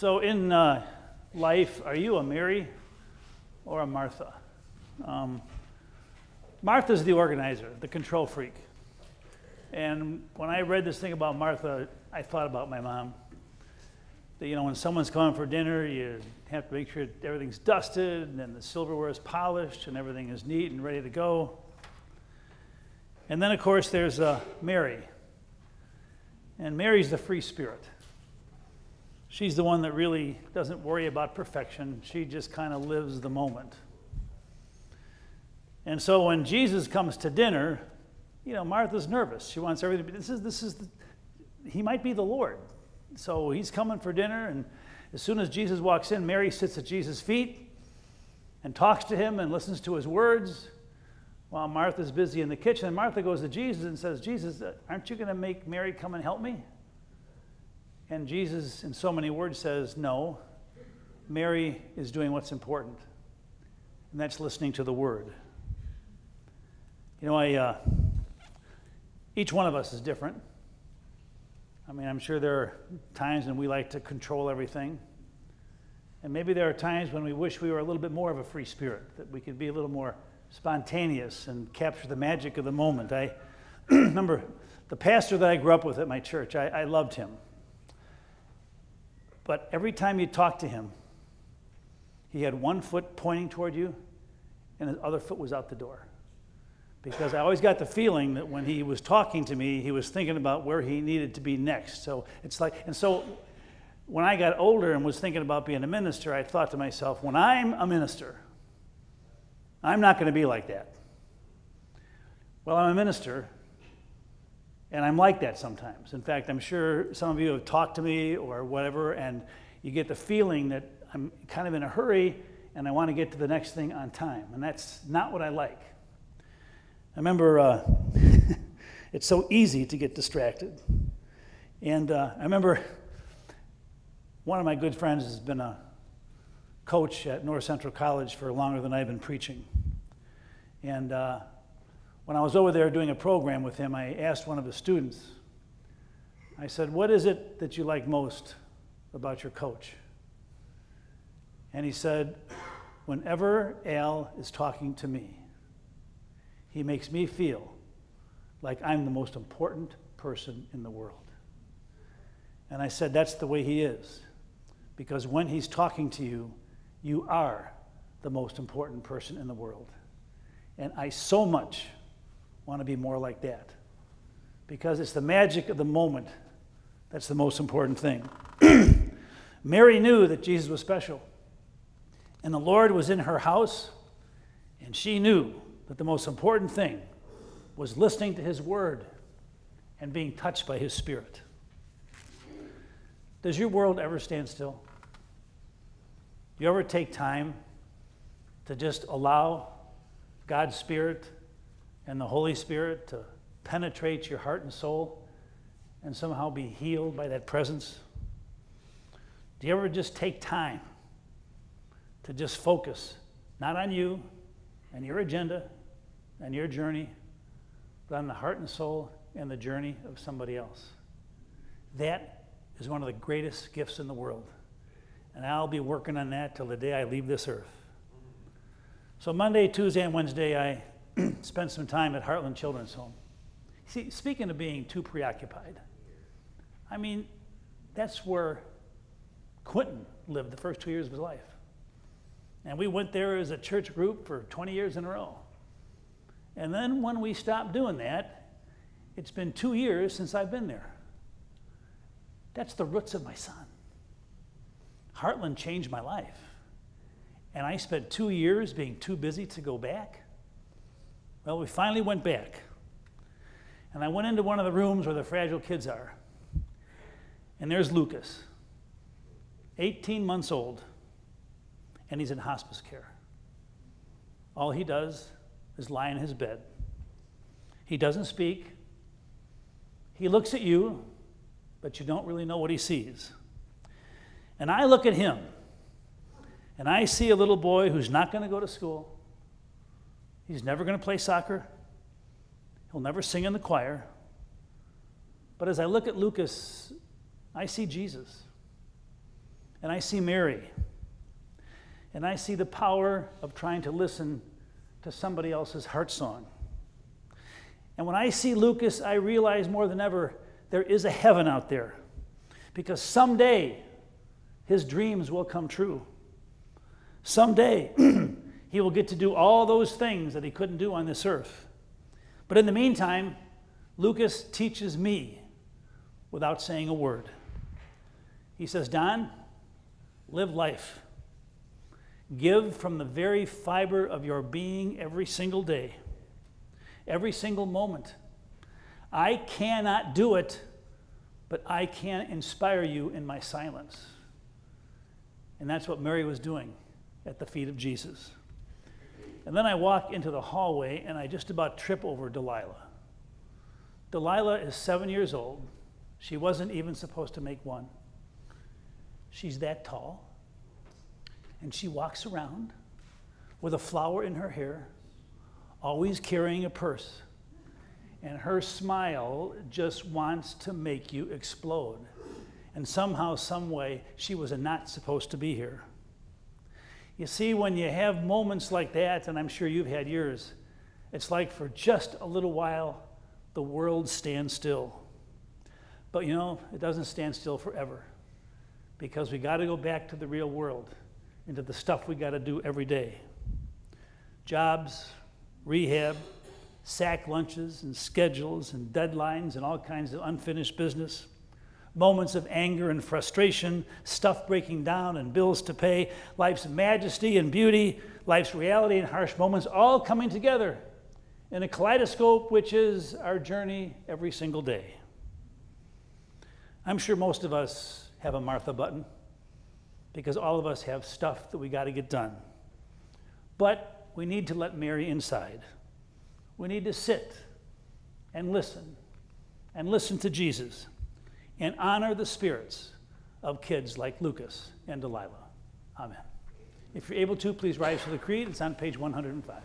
So in life, are you a Mary or a Martha? Martha's the organizer, the control freak. And when I read this thing about Martha, I thought about my mom. That, you know, when someone's coming for dinner, you have to make sure everything's dusted and the silverware is polished and everything is neat and ready to go. And then, of course, there's Mary. And Mary's the free spirit. She's the one that really doesn't worry about perfection. She just kind of lives the moment. And so when Jesus comes to dinner, you know, Martha's nervous. She wants everything. He might be the Lord. So he's coming for dinner, and as soon as Jesus walks in, Mary sits at Jesus' feet and talks to him and listens to his words while Martha's busy in the kitchen. And Martha goes to Jesus and says, Jesus, aren't you going to make Mary come and help me? And Jesus, in so many words, says, no, Mary is doing what's important, and that's listening to the word. You know, each one of us is different. I mean, I'm sure there are times when we like to control everything. And maybe there are times when we wish we were a little bit more of a free spirit, that we could be a little more spontaneous and capture the magic of the moment. I remember the pastor that I grew up with at my church, I loved him. But every time you talked to him, he had one foot pointing toward you and his other foot was out the door. Because I always got the feeling that when he was talking to me, he was thinking about where he needed to be next. So it's like, and so when I got older and was thinking about being a minister, I thought to myself, when I'm a minister, I'm not going to be like that. Well, I'm a minister, and I'm like that sometimes. In fact, I'm sure some of you have talked to me or whatever, and you get the feeling that I'm kind of in a hurry, and I want to get to the next thing on time. And that's not what I like. I remember it's so easy to get distracted. And I remember one of my good friends has been a coach at North Central College for longer than I've been preaching. And when I was over there doing a program with him, I asked one of his students, I said, what is it that you like most about your coach? And he said, whenever Al is talking to me, he makes me feel like I'm the most important person in the world. And I said, that's the way he is. Because when he's talking to you, you are the most important person in the world. And I so much want to be more like that. Because it's the magic of the moment that's the most important thing. Mary knew that Jesus was special. And the Lord was in her house, and she knew that the most important thing was listening to his word and being touched by his spirit. Does your world ever stand still? Do you ever take time to just allow God's Spirit and the Holy Spirit to penetrate your heart and soul and somehow be healed by that presence? Do you ever just take time to just focus, not on you and your agenda and your journey, but on the heart and soul and the journey of somebody else? That is one of the greatest gifts in the world. And I'll be working on that till the day I leave this earth. So Monday, Tuesday, and Wednesday, I spent some time at Heartland Children's Home. See, speaking of being too preoccupied, I mean, that's where Quentin lived the first 2 years of his life. And we went there as a church group for 20 years in a row. And then when we stopped doing that, it's been 2 years since I've been there. That's the roots of my son. Heartland changed my life. And I spent 2 years being too busy to go back. Well, we finally went back. And I went into one of the rooms where the fragile kids are. And there's Lucas, 18 months old, and he's in hospice care. All he does is lie in his bed. He doesn't speak. He looks at you, but you don't really know what he sees. And I look at him, and I see a little boy who's not going to go to school. He's never going to play soccer. He'll never sing in the choir. But as I look at Lucas, I see Jesus. and I see Mary, and I see the power of trying to listen to somebody else's heart song. And when I see Lucas, I realize more than ever there is a heaven out there, because someday his dreams will come true. Someday he will get to do all those things that he couldn't do on this earth. But in the meantime, Lucas teaches me without saying a word. He says, Don, live life. Give from the very fiber of your being every single day, every single moment. I cannot do it, but I can inspire you in my silence. And that's what Mary was doing at the feet of Jesus. And then I walk into the hallway and I just about trip over Delilah. Delilah is 7 years old. She wasn't even supposed to make one. She's that tall. And she walks around with a flower in her hair, always carrying a purse. And her smile just wants to make you explode. And somehow, some way, she was not supposed to be here. You see, when you have moments like that, and I'm sure you've had yours, it's like for just a little while, the world stands still. But you know, it doesn't stand still forever, because we got to go back to the real world, into the stuff we got to do every day. Jobs, rehab, sack lunches and schedules and deadlines and all kinds of unfinished business. Moments of anger and frustration, stuff breaking down and bills to pay, life's majesty and beauty, life's reality and harsh moments, all coming together in a kaleidoscope, which is our journey every single day. I'm sure most of us have a Martha button, because all of us have stuff that we got to get done. But we need to let Mary inside. We need to sit and listen to Jesus, and honor the spirits of kids like Lucas and Delilah. Amen. If you're able to, please rise for the creed. It's on page 105.